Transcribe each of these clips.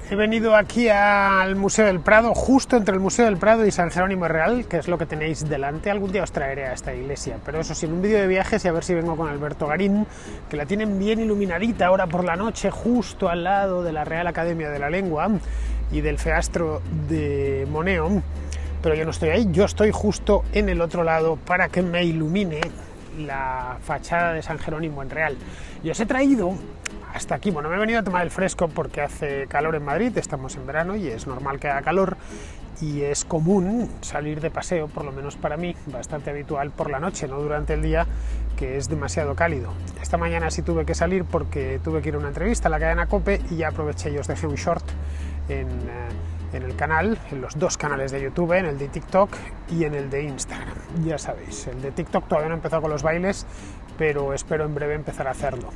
He venido aquí al Museo del Prado, justo entre el Museo del Prado y San Jerónimo Real, que es lo que tenéis delante. Algún día os traeré a esta iglesia, pero eso sí, en un vídeo de viajes y a ver si vengo con Alberto Garín, que la tienen bien iluminadita ahora por la noche, justo al lado de la Real Academia de la Lengua y del Feastro de Moneo. Pero yo no estoy ahí, yo estoy justo en el otro lado para que me ilumine la fachada de San Jerónimo en Real. Y os he traído hasta aquí, bueno, me he venido a tomar el fresco porque hace calor en Madrid, estamos en verano y es normal que haga calor y es común salir de paseo, por lo menos para mí, bastante habitual por la noche, no durante el día, que es demasiado cálido. Esta mañana sí tuve que salir porque tuve que ir a una entrevista a la cadena COPE y ya aproveché y os dejé un short en el canal, en los dos canales de YouTube, en el de TikTok y en el de Instagram. Ya sabéis, el de TikTok todavía no he empezado con los bailes, pero espero en breve empezar a hacerlo.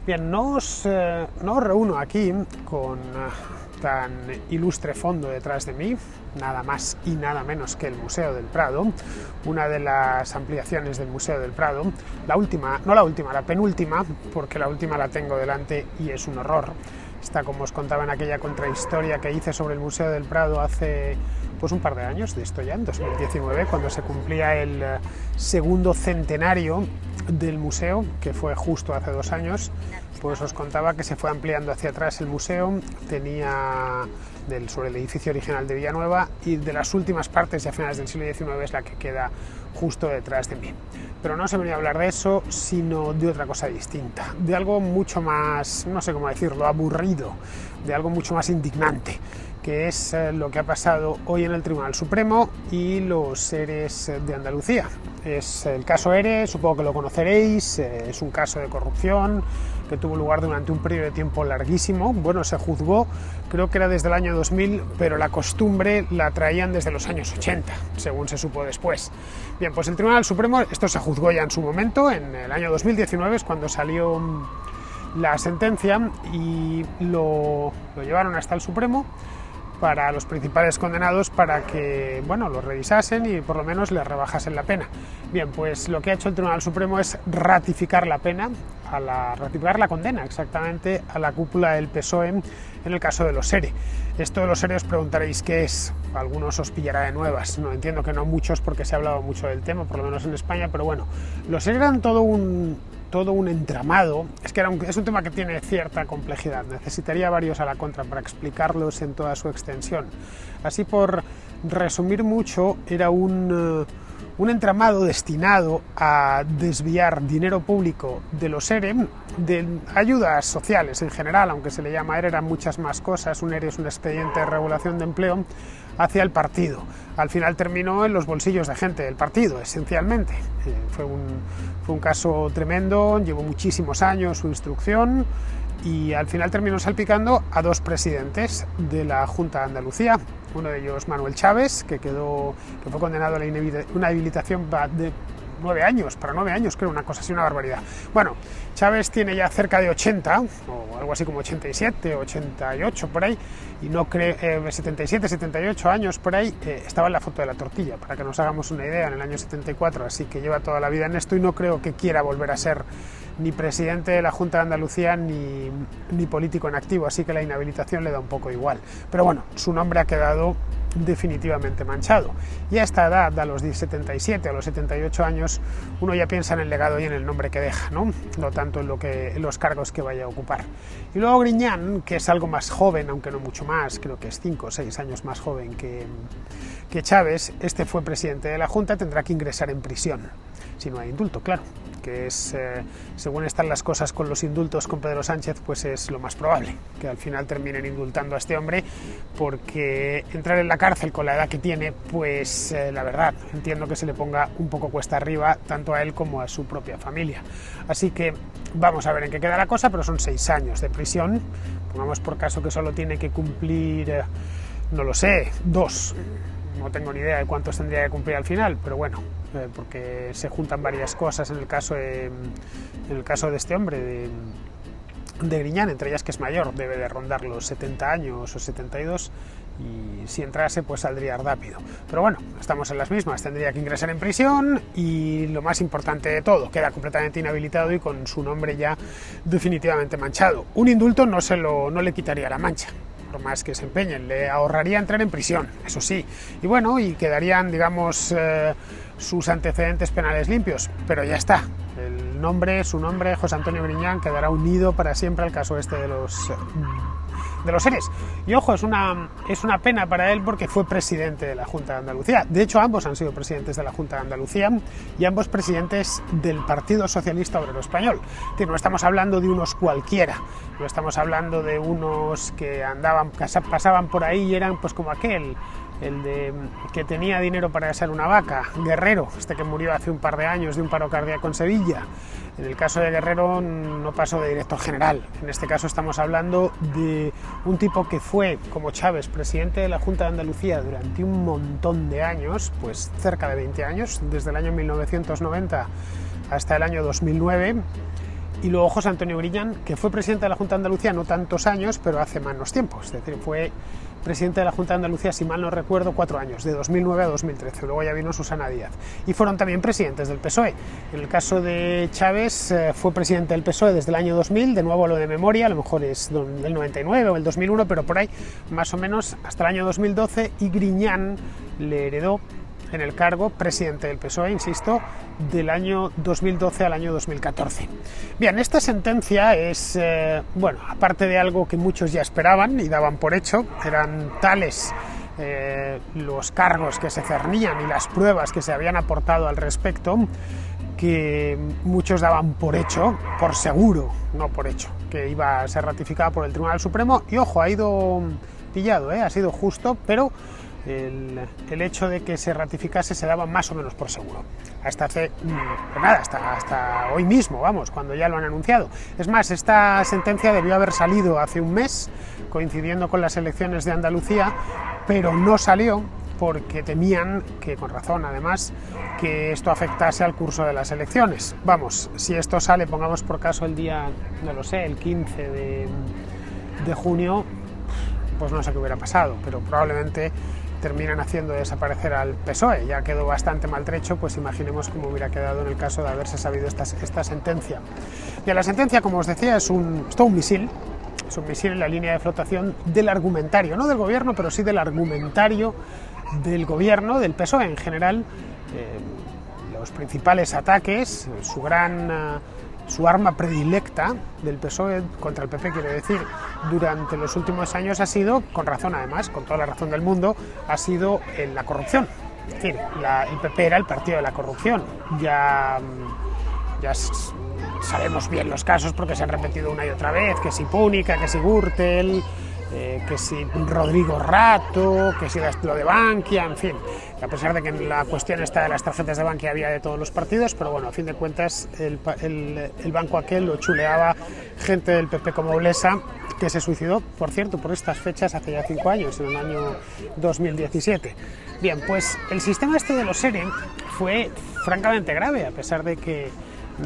Bien, no os reúno aquí con tan ilustre fondo detrás de mí, nada más y nada menos que el Museo del Prado, una de las ampliaciones del Museo del Prado, la penúltima, porque la última la tengo delante y es un horror. Está, como os contaba en aquella contrahistoria que hice sobre el Museo del Prado hace pues un par de años, de esto ya, en 2019, cuando se cumplía el segundo centenario del museo, que fue justo hace 2 años, pues os contaba que se fue ampliando hacia atrás el museo, tenía sobre el edificio original de Villanueva, y de las últimas partes, ya a finales del siglo XIX, es la que queda justo detrás de mí. Pero no os he venido a hablar de eso, sino de otra cosa distinta, de algo mucho más, no sé cómo decirlo, aburrido, de algo mucho más indignante, que es lo que ha pasado hoy en el Tribunal Supremo y los EREs de Andalucía. Es el caso ERE, supongo que lo conoceréis, es un caso de corrupción que tuvo lugar durante un periodo de tiempo larguísimo. Bueno, se juzgó, creo que era desde el año 2000, pero la costumbre la traían desde los años 80, según se supo después. Bien, pues el Tribunal Supremo, esto se juzgó ya en su momento, en el año 2019, es cuando salió la sentencia, y lo llevaron hasta el Supremo para los principales condenados, para que, bueno, los revisasen y por lo menos les rebajasen la pena. Bien, pues lo que ha hecho el Tribunal Supremo es ratificar la pena, ratificar la condena exactamente a la cúpula del PSOE en el caso de los ERE. Esto de los ERE os preguntaréis qué es, algunos os pillará de nuevas, no entiendo que no muchos porque se ha hablado mucho del tema, por lo menos en España, pero bueno, los ERE eran todo un entramado, es un tema que tiene cierta complejidad, necesitaría varios a la contra para explicarlos en toda su extensión. Así, por resumir mucho, era un entramado destinado a desviar dinero público de los ERE, de ayudas sociales en general, aunque se le llama ERE, eran muchas más cosas. Un ERE es un expediente de regulación de empleo, hacia el partido. Al final terminó en los bolsillos de gente del partido, esencialmente. Fue un caso tremendo, llevó muchísimos años su instrucción y al final terminó salpicando a 2 presidentes de la Junta de Andalucía. Uno de ellos, Manuel Chaves, que fue condenado a una inhabilitación de 9 años, para 9 años, creo, una cosa así, una barbaridad. Bueno, Chávez tiene ya cerca de 80, o algo así como 87, 88, por ahí, y no creo, 77, 78 años, por ahí, estaba en la foto de la tortilla, para que nos hagamos una idea, en el año 74, así que lleva toda la vida en esto y no creo que quiera volver a ser ni presidente de la Junta de Andalucía ni político en activo, así que la inhabilitación le da un poco igual. Pero bueno, su nombre ha quedado definitivamente manchado. Y a esta edad, a los 77 o los 78 años, uno ya piensa en el legado y en el nombre que deja, ¿no? No tanto en los cargos que vaya a ocupar. Y luego Griñán, que es algo más joven, aunque no mucho más, creo que es 5 o 6 años más joven que Chávez, este fue presidente de la Junta, tendrá que ingresar en prisión, si no hay indulto, claro, que es, según están las cosas con los indultos con Pedro Sánchez, pues es lo más probable, que al final terminen indultando a este hombre, porque entrar en la cárcel con la edad que tiene, pues la verdad, entiendo que se le ponga un poco cuesta arriba, tanto a él como a su propia familia. Así que vamos a ver en qué queda la cosa, pero son 6 años de prisión, pongamos por caso que solo tiene que cumplir, no lo sé, 2. No tengo ni idea de cuántos tendría que cumplir al final, pero bueno, porque se juntan varias cosas en el caso de este hombre, de Griñán, entre ellas que es mayor, debe de rondar los 70 años o 72, y si entrase pues saldría rápido. Pero bueno, estamos en las mismas, tendría que ingresar en prisión y lo más importante de todo, queda completamente inhabilitado y con su nombre ya definitivamente manchado. Un indulto no le quitaría la mancha. por más que se empeñen. Le ahorraría entrar en prisión, eso sí, y bueno, y quedarían, digamos, sus antecedentes penales limpios, pero ya está. Su nombre, José Antonio Griñán, quedará unido para siempre al caso este de los ERES. Y ojo, es una pena para él porque fue presidente de la Junta de Andalucía. De hecho, ambos han sido presidentes de la Junta de Andalucía y ambos presidentes del Partido Socialista Obrero Español. Es decir, no estamos hablando de unos cualquiera, no estamos hablando de unos que pasaban por ahí y eran pues como aquel, que tenía dinero para ser una vaca, Guerrero, que murió hace un par de años de un paro cardíaco en Sevilla. En el caso de Guerrero no pasó de director general. En este caso estamos hablando de un tipo que fue, como Chávez, presidente de la Junta de Andalucía durante un montón de años, pues cerca de 20 años, desde el año 1990 hasta el año 2009, y luego José Antonio Griñán, que fue presidente de la Junta de Andalucía no tantos años, pero hace menos tiempo, es decir, fue presidente de la Junta de Andalucía, si mal no recuerdo, 4 años, de 2009 a 2013, luego ya vino Susana Díaz, y fueron también presidentes del PSOE. En el caso de Chávez, fue presidente del PSOE desde el año 2000, de nuevo lo de memoria, a lo mejor es del 99 o el 2001, pero por ahí, más o menos, hasta el año 2012, y Griñán le heredó en el cargo presidente del PSOE, insisto, del año 2012 al año 2014. Bien, esta sentencia es, bueno, aparte de algo que muchos ya esperaban y daban por hecho, eran tales los cargos que se cernían y las pruebas que se habían aportado al respecto, que muchos daban por hecho, por seguro, no por hecho, que iba a ser ratificada por el Tribunal Supremo, y ojo, ha ido pillado, ha sido justo, pero el hecho de que se ratificase se daba más o menos por seguro. Hasta hasta hoy mismo, vamos, cuando ya lo han anunciado. Es más, esta sentencia debió haber salido hace un mes, coincidiendo con las elecciones de Andalucía, pero no salió porque temían, que con razón además, que esto afectase al curso de las elecciones. Vamos, si esto sale, pongamos por caso el día, no lo sé, el 15 de junio, pues no sé qué hubiera pasado, pero probablemente terminan haciendo desaparecer al PSOE. Ya quedó bastante maltrecho, pues imaginemos cómo hubiera quedado en el caso de haberse sabido esta sentencia. Y la sentencia, como os decía, es todo un misil. Es un misil en la línea de flotación del argumentario, no del gobierno, pero sí del argumentario del gobierno, del PSOE en general. Los principales ataques, su arma predilecta del PSOE contra el PP, quiero decir, durante los últimos años ha sido, con razón además, con toda la razón del mundo, ha sido la corrupción. Es decir, el PP era el partido de la corrupción. Ya sabemos bien los casos porque se han repetido una y otra vez, que si Púnica, que si Gürtel, que si Rodrigo Rato, que si lo de Bankia, en fin, a pesar de que en la cuestión esta de las tarjetas de Bankia había de todos los partidos, pero bueno, a fin de cuentas el banco aquel lo chuleaba gente del PP como Blesa, que se suicidó, por cierto, por estas fechas hace ya 5 años, en el año 2017. Bien, pues el sistema este de los ERE fue francamente grave, a pesar de que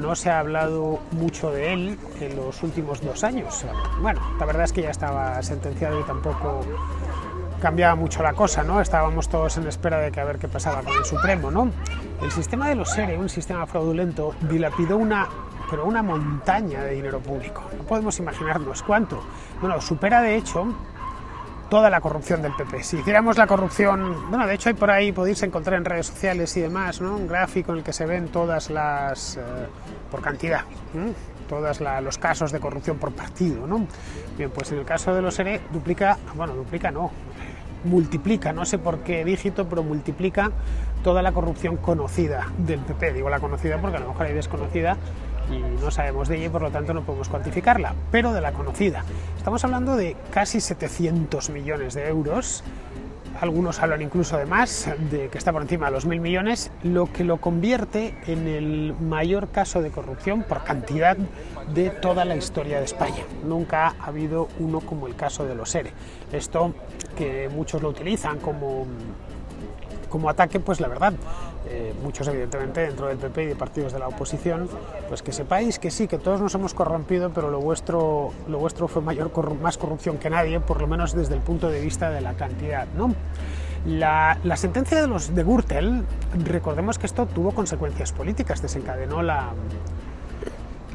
no se ha hablado mucho de él en los últimos 2 años. Bueno, la verdad es que ya estaba sentenciado y tampoco cambiaba mucho la cosa, ¿no? Estábamos todos en espera de que a ver qué pasaba con el Supremo, ¿no? El sistema de los ERE, un sistema fraudulento, dilapidó una montaña de dinero público. No podemos imaginarnos cuánto. Bueno, supera de hecho toda la corrupción del PP. Si hiciéramos la corrupción, bueno, de hecho hay por ahí, podéis encontrar en redes sociales y demás, ¿no? Un gráfico en el que se ven todas las, por cantidad, todos los casos de corrupción por partido, ¿no? Bien, pues en el caso de los ERE multiplica, no sé por qué dígito, pero multiplica toda la corrupción conocida del PP. Digo la conocida porque a lo mejor hay desconocida y no sabemos de ella y por lo tanto no podemos cuantificarla, pero de la conocida. Estamos hablando de casi 700 millones de euros, algunos hablan incluso de más, de que está por encima de los 1.000 millones, lo que lo convierte en el mayor caso de corrupción por cantidad de toda la historia de España. Nunca ha habido uno como el caso de los ERE. Esto que muchos lo utilizan como ataque, pues la verdad, muchos evidentemente dentro del PP y de partidos de la oposición, pues que sepáis que sí, que todos nos hemos corrompido, pero lo vuestro fue más corrupción que nadie, por lo menos desde el punto de vista de la cantidad, ¿no? La sentencia de Gürtel, recordemos que esto tuvo consecuencias políticas, desencadenó la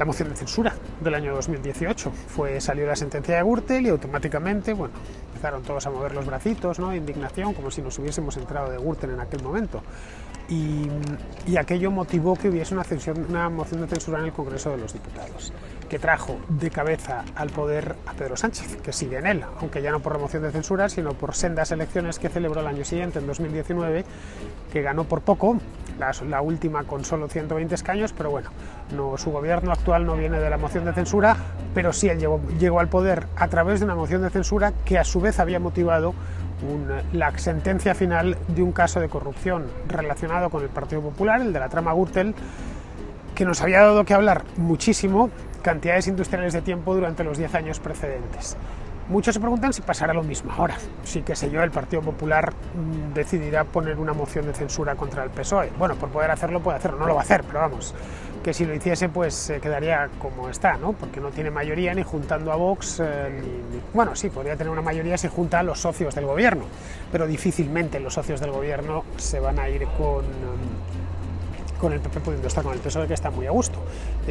la moción de censura del año 2018. Salió la sentencia de Gürtel y automáticamente, bueno, empezaron todos a mover los bracitos, ¿no? De indignación, como si nos hubiésemos enterado de Gürtel en aquel momento. Y aquello motivó que hubiese una moción de censura en el Congreso de los Diputados, que trajo de cabeza al poder a Pedro Sánchez, que sigue en él, aunque ya no por la moción de censura, sino por sendas elecciones que celebró el año siguiente, en 2019, que ganó por poco, la última con solo 120 escaños, pero bueno, su gobierno actual no viene de la moción de censura, pero sí él llegó al poder a través de una moción de censura que a su vez había motivado la sentencia final de un caso de corrupción relacionado con el Partido Popular, el de la trama Gürtel, que nos había dado que hablar muchísimo, cantidades industriales de tiempo durante los 10 años precedentes. Muchos se preguntan si pasará lo mismo ahora, si, qué sé yo, el Partido Popular decidirá poner una moción de censura contra el PSOE. Bueno, por poder hacerlo, puede hacerlo, no lo va a hacer, pero vamos, que si lo hiciese, pues quedaría como está, ¿no? Porque no tiene mayoría ni juntando a Vox, bueno, sí, podría tener una mayoría si junta a los socios del gobierno, pero difícilmente los socios del gobierno se van a ir con el PP pudiendo estar con el PSOE, que está muy a gusto.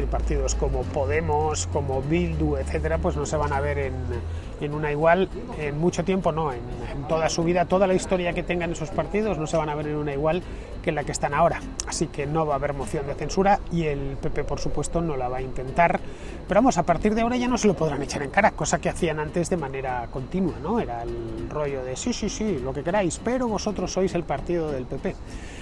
Partidos como Podemos, como Bildu, etcétera, pues no se van a ver en una igual en mucho tiempo, no, en toda su vida, toda la historia que tengan esos partidos no se van a ver en una igual que en la que están ahora. Así que no va a haber moción de censura y el PP, por supuesto, no la va a intentar. Pero vamos, a partir de ahora ya no se lo podrán echar en cara, cosa que hacían antes de manera continua, ¿no? Era el rollo de sí, lo que queráis, pero vosotros sois el partido del PP.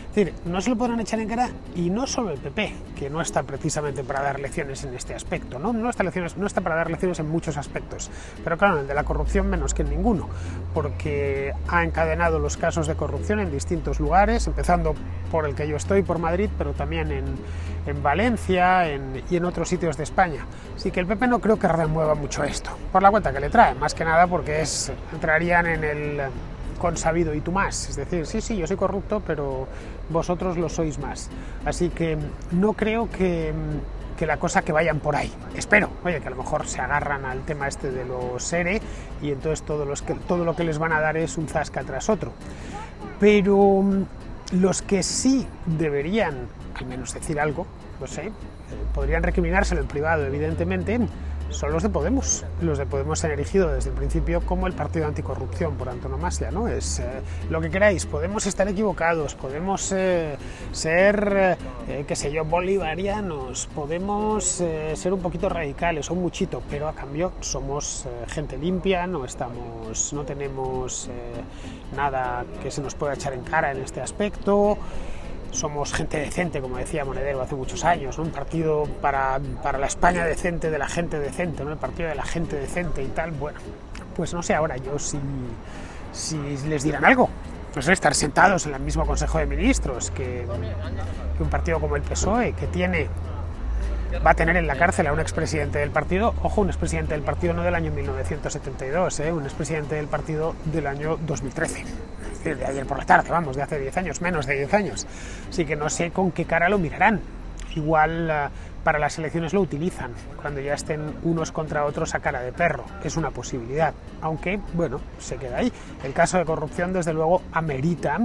Es decir, no se lo podrán echar en cara, y no solo el PP, que no está precisamente para dar lecciones en este aspecto, no está para dar lecciones en muchos aspectos, pero claro, en el de la corrupción menos que en ninguno, porque ha encadenado los casos de corrupción en distintos lugares, empezando por el que yo estoy, por Madrid, pero también en Valencia y en otros sitios de España. Así que el PP no creo que remueva mucho esto, por la cuenta que le trae, más que nada porque entrarían en el consabido y tú más, es decir, sí, yo soy corrupto, pero vosotros lo sois más. Así que no creo que la cosa que vayan por ahí. Espero, oye, que a lo mejor se agarran al tema este de los ERE y entonces todo lo que les van a dar es un zasca tras otro. Pero los que sí deberían al menos decir algo, no sé, podrían recriminárselo en privado, evidentemente, son los de Podemos. Los de Podemos se han erigido desde el principio como el partido anticorrupción por antonomasia, ¿no? Es lo que queráis, podemos estar equivocados, podemos ser, qué sé yo, bolivarianos, podemos ser un poquito radicales, un muchito, pero a cambio somos gente limpia, no tenemos nada que se nos pueda echar en cara en este aspecto. Somos gente decente, como decía Monedero hace muchos años, ¿no? Un partido para la España decente, de la gente decente, ¿no? El partido de la gente decente y tal. Bueno, pues no sé ahora yo si les dirán algo. No sé, estar sentados en el mismo Consejo de Ministros que un partido como el PSOE, que va a tener en la cárcel a un expresidente del partido, ojo, un expresidente del partido no del año 1972, un expresidente del partido del año 2013. Es decir, de ayer por la tarde, vamos, de hace 10 años, menos de 10 años. Así que no sé con qué cara lo mirarán. Igual para las elecciones lo utilizan, cuando ya estén unos contra otros a cara de perro. Es una posibilidad, aunque, bueno, se queda ahí. El caso de corrupción, desde luego, amerita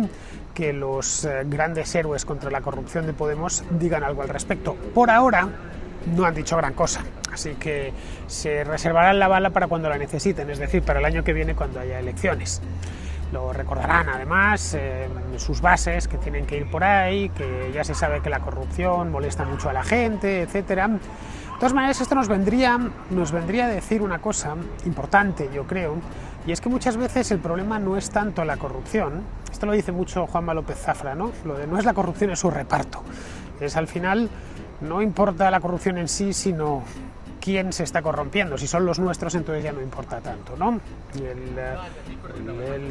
que los grandes héroes contra la corrupción de Podemos digan algo al respecto. Por ahora no han dicho gran cosa, así que se reservarán la bala para cuando la necesiten, es decir, para el año que viene cuando haya elecciones. Lo recordarán además sus bases, que tienen que ir por ahí, que ya se sabe que la corrupción molesta mucho a la gente, etcétera. De todas maneras, esto nos vendría a decir una cosa importante, yo creo, y es que muchas veces el problema no es tanto la corrupción. Esto lo dice mucho Juanma López Zafra, ¿no? Lo de no es la corrupción, es su reparto. Es al final, no importa la corrupción en sí, sino quién se está corrompiendo. Si son los nuestros, entonces ya no importa tanto, ¿no?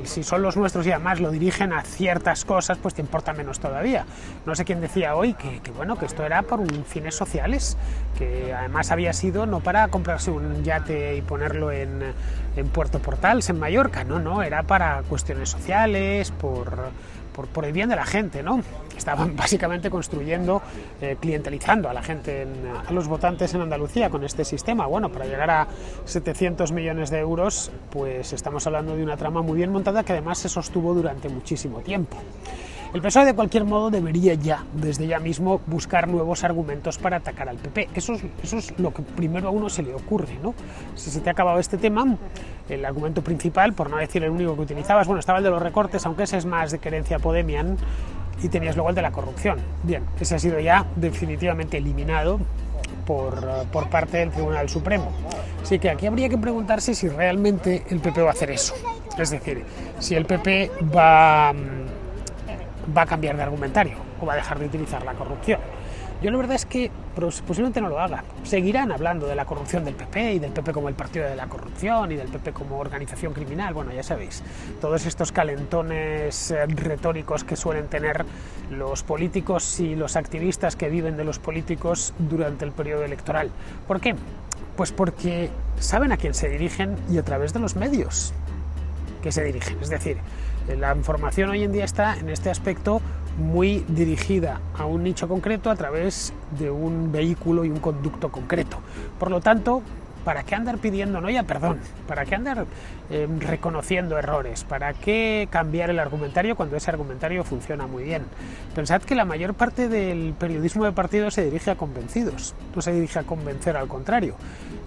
Si son los nuestros y además lo dirigen a ciertas cosas, pues te importa menos todavía. No sé quién decía hoy que esto era por fines sociales, que además había sido no para comprarse un yate y ponerlo en Puerto Portals, en Mallorca, no, era para cuestiones sociales, por el bien de la gente, ¿no? Estaban básicamente construyendo, clientelizando a la gente, a los votantes en Andalucía con este sistema. Bueno, para llegar a 700 millones de euros, pues estamos hablando de una trama muy bien montada que además se sostuvo durante muchísimo tiempo. El PSOE de cualquier modo debería ya, desde ya mismo, buscar nuevos argumentos para atacar al PP. Eso es lo que primero a uno se le ocurre, ¿no? Si se te ha acabado este tema, el argumento principal, por no decir el único que utilizabas, bueno, estaba el de los recortes, aunque ese es más de querencia podemian, y tenías luego el de la corrupción. Bien, ese ha sido ya definitivamente eliminado por parte del Tribunal Supremo. Así que aquí habría que preguntarse si realmente el PP va a hacer eso. Es decir, si el PP va a cambiar de argumentario o va a dejar de utilizar la corrupción. Yo la verdad es que posiblemente no lo haga. Seguirán hablando de la corrupción del PP y del PP como el partido de la corrupción y del PP como organización criminal. Bueno, ya sabéis, todos estos calentones retóricos que suelen tener los políticos y los activistas que viven de los políticos durante el periodo electoral. ¿Por qué? Pues porque saben a quién se dirigen y a través de los medios que se dirigen. Es decir, la información hoy en día está en este aspecto muy dirigida a un nicho concreto a través de un vehículo y un conducto concreto. Por lo tanto, ¿para qué andar pidiendo, no ya perdón? ¿Para qué andar reconociendo errores? ¿Para qué cambiar el argumentario cuando ese argumentario funciona muy bien? Pensad que la mayor parte del periodismo de partido se dirige a convencidos, no se dirige a convencer, al contrario.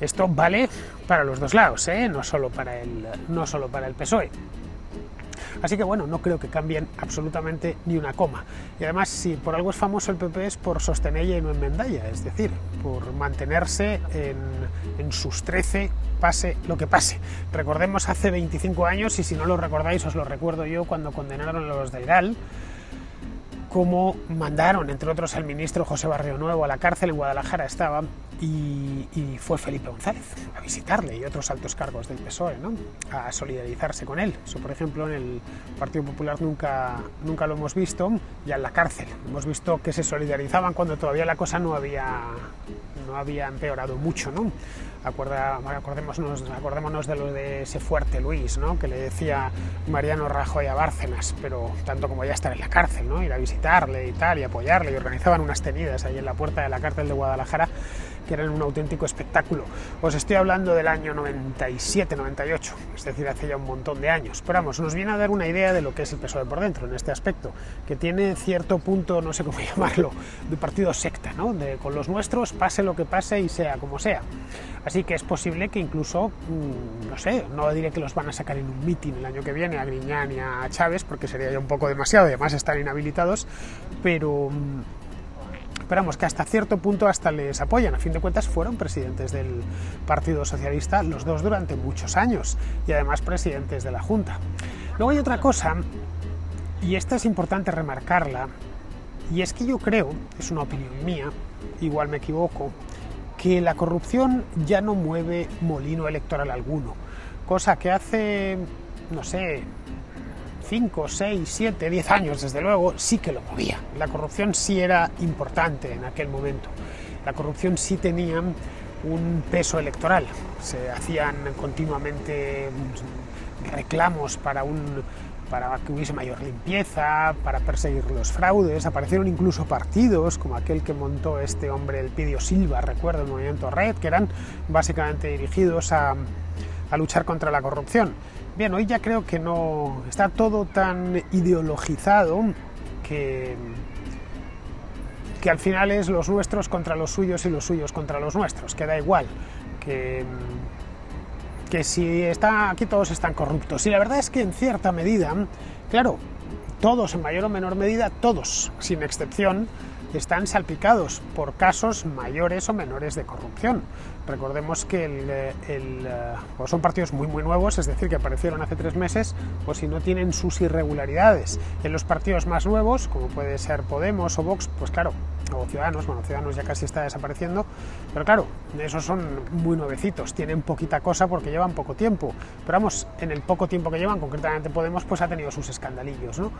Esto vale para los dos lados, no solo para el PSOE. Así que bueno, no creo que cambien absolutamente ni una coma. Y además, si por algo es famoso el PP es por sostenella y no enmendalla, es decir, por mantenerse en sus 13, pase lo que pase. Recordemos hace 25 años, y si no lo recordáis os lo recuerdo yo, cuando condenaron a los del GAL, cómo mandaron, entre otros, al ministro José Barrio Nuevo a la cárcel, en Guadalajara estaba, y fue Felipe González a visitarle y otros altos cargos del PSOE, ¿no?, a solidarizarse con él. Eso, por ejemplo, en el Partido Popular nunca lo hemos visto, ya en la cárcel. Hemos visto que se solidarizaban cuando todavía la cosa no había empeorado mucho, ¿no? Acordémonos de lo de ese fuerte Luis, ¿no?, que le decía Mariano Rajoy a Bárcenas, pero tanto como ya estar en la cárcel, ¿no?, ir a visitarle y tal, y apoyarle, y organizaban unas tenidas ahí en la puerta de la cárcel de Guadalajara, que eran un auténtico espectáculo. Os estoy hablando del año 97-98, es decir, hace ya un montón de años. Pero vamos, nos viene a dar una idea de lo que es el PSOE por dentro en este aspecto, que tiene cierto punto, no sé cómo llamarlo, de partido secta, ¿no?, de con los nuestros, pase lo que pase y sea como sea. Así que es posible que incluso, no sé, no diré que los van a sacar en un mitin el año que viene a Griñán y a Chávez, porque sería ya un poco demasiado, y además están inhabilitados, pero esperamos que hasta cierto punto hasta les apoyan. A fin de cuentas fueron presidentes del Partido Socialista los dos durante muchos años y además presidentes de la Junta. Luego hay otra cosa, y esta es importante remarcarla, y es que yo creo, es una opinión mía, igual me equivoco, que la corrupción ya no mueve molino electoral alguno, cosa que hace, no sé, 5, 6, 7, 10 años, desde luego, sí que lo movía. La corrupción sí era importante en aquel momento. La corrupción sí tenía un peso electoral. Se hacían continuamente reclamos para que hubiese mayor limpieza, para perseguir los fraudes. Aparecieron incluso partidos como aquel que montó este hombre, Elpidio Silva, recuerdo, el Movimiento Red, que eran básicamente dirigidos a luchar contra la corrupción. Bien, hoy ya creo que no está todo tan ideologizado que al final es los nuestros contra los suyos y los suyos contra los nuestros, que da igual, que si está aquí todos están corruptos. Y la verdad es que en cierta medida, claro, todos en mayor o menor medida, todos, sin excepción, están salpicados por casos mayores o menores de corrupción. Recordemos que o son partidos muy nuevos, es decir, que aparecieron hace 3 meses, o si no tienen sus irregularidades. En los partidos más nuevos, como puede ser Podemos o Vox, pues claro, o Ciudadanos, bueno, Ciudadanos ya casi está desapareciendo, pero claro, esos son muy nuevecitos, tienen poquita cosa porque llevan poco tiempo, pero vamos, en el poco tiempo que llevan, concretamente Podemos, pues ha tenido sus escandalillos, ¿no?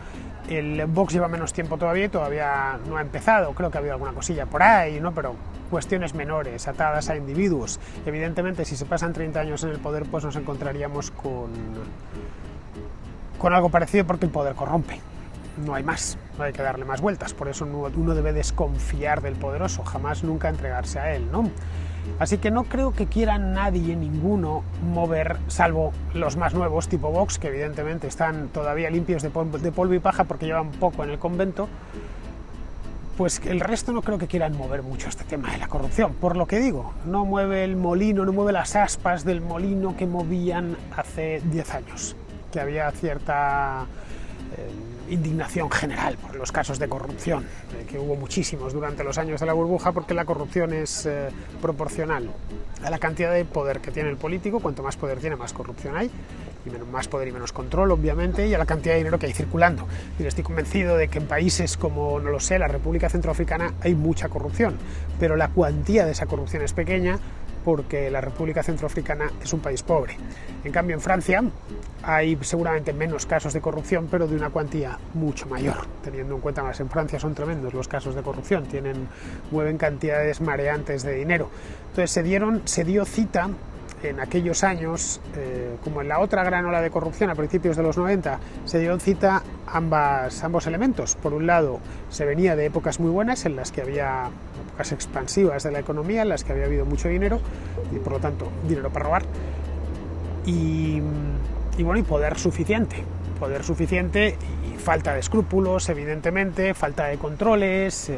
El Vox lleva menos tiempo todavía y todavía no ha empezado, creo que ha habido alguna cosilla por ahí, ¿no?, pero cuestiones menores, atadas a individuos. Evidentemente, si se pasan 30 años en el poder, pues nos encontraríamos con algo parecido, porque el poder corrompe. No hay más, no hay que darle más vueltas. Por eso uno debe desconfiar del poderoso, jamás nunca entregarse a él, ¿no? Así que no creo que quiera nadie, ninguno, mover, salvo los más nuevos, tipo Vox, que evidentemente están todavía limpios de polvo y paja porque llevan poco en el convento. Pues el resto no creo que quieran mover mucho este tema de la corrupción. Por lo que digo, no mueve el molino, no mueve las aspas del molino que movían hace 10 años, que había cierta indignación general por los casos de corrupción, que hubo muchísimos durante los años de la burbuja, porque la corrupción es proporcional a la cantidad de poder que tiene el político. Cuanto más poder tiene, más corrupción hay, y más poder y menos control, obviamente, y a la cantidad de dinero que hay circulando. Y estoy convencido de que en países como, no lo sé, la República Centroafricana hay mucha corrupción, pero la cuantía de esa corrupción es pequeña, porque la República Centroafricana es un país pobre. En cambio, en Francia hay seguramente menos casos de corrupción, pero de una cuantía mucho mayor, teniendo en cuenta más en Francia son tremendos los casos de corrupción, mueven cantidades mareantes de dinero. Entonces se dio cita en aquellos años, como en la otra gran ola de corrupción a principios de los 90, se dio cita ambos elementos. Por un lado, se venía de épocas muy buenas en las que había épocas expansivas de la economía, en las que había habido mucho dinero y por lo tanto dinero para robar, y poder suficiente y falta de escrúpulos, evidentemente, falta de controles.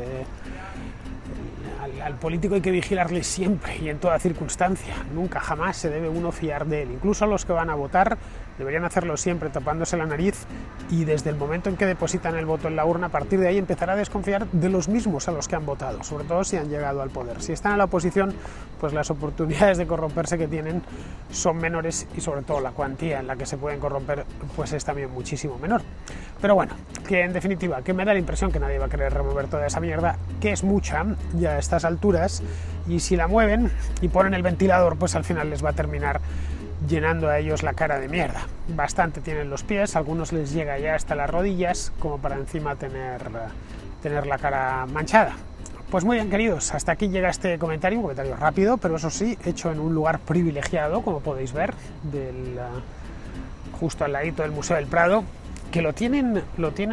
Al político hay que vigilarle siempre y en toda circunstancia. Nunca, jamás se debe uno fiar de él. Incluso a los que van a votar deberían hacerlo siempre tapándose la nariz, y desde el momento en que depositan el voto en la urna, a partir de ahí empezar a desconfiar de los mismos a los que han votado, sobre todo si han llegado al poder. Si están en la oposición, pues las oportunidades de corromperse que tienen son menores, y sobre todo la cuantía en la que se pueden corromper pues es también muchísimo menor. Pero bueno, que en definitiva, que me da la impresión que nadie va a querer remover toda esa mierda, que es mucha ya a estas alturas, y si la mueven y ponen el ventilador, pues al final les va a terminar llenando a ellos la cara de mierda. Bastante tienen los pies, a algunos les llega ya hasta las rodillas, como para encima tener la cara manchada. Pues muy bien, queridos, hasta aquí llega este comentario, un comentario rápido, pero eso sí, hecho en un lugar privilegiado, como podéis ver, justo al ladito del Museo del Prado, que lo tienen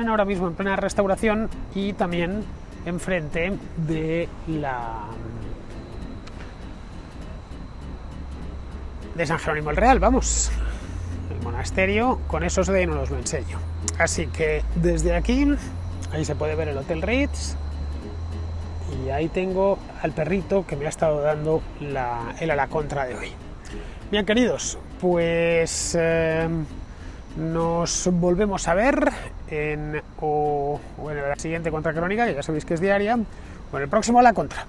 ahora mismo en plena restauración, y también enfrente de San Jerónimo el Real, vamos, el monasterio. Con eso os no os lo enseño. Así que desde aquí, ahí se puede ver el Hotel Ritz, y ahí tengo al perrito que me ha estado dando el a la contra de hoy. Bien, queridos, pues nos volvemos a ver en la siguiente Contracrónica, que ya sabéis que es diaria, o en el próximo a la contra.